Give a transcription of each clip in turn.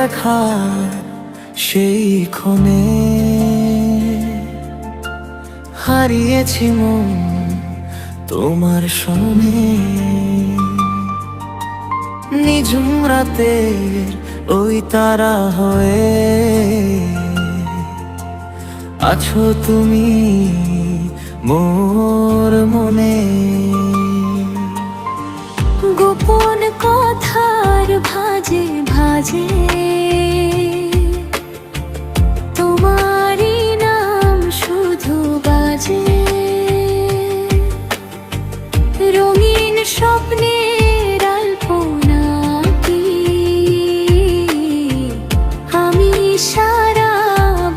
দেখা সেই ক্ষণে হারিয়েছি মন তোমার শোনে। নিঝুম রাতের ওই তারা হয়ে আছো তুমি মোর মনে। গোপন কথার ভাজে ভাজে তোমারই নাম শুধু বাজে। রঙিন স্বপ্নের আলপনা কি আমি সারা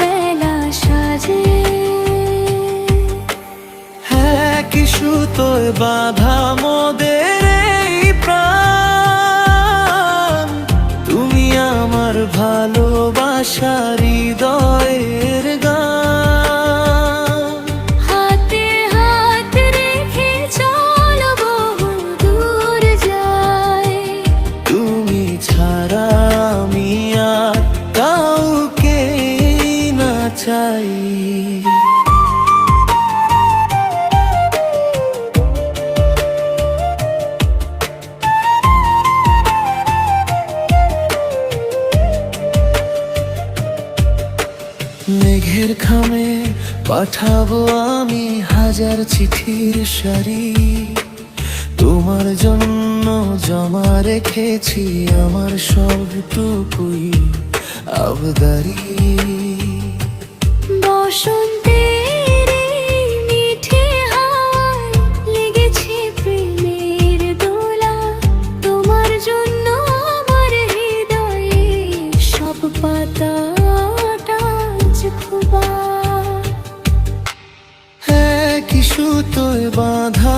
বেলা সাজে। হ্যাঁ কি সুতোয় বাঁধা মোদের এই প্রাণ, তুমি আমার ভালোবাসার হৃদয়ের গান। হাতে হাত রেখে চলো বহু দূর যায়, তুমি ছাড়া আমি আর কাউকে না চাই। মেঘের খামে পাঠাবো আমি হাজার চিঠির সারি, তোমার জন্য জমা রেখেছি আমার সবটুকুই আবদারি। বসন্তের এই মিঠে হাওয়ায় লেগেছে প্রেমের দোলা। তোমার জন্য আমার হৃদয়ে সব পাতা হ্যাঁ কি সুতোয় বাঁধা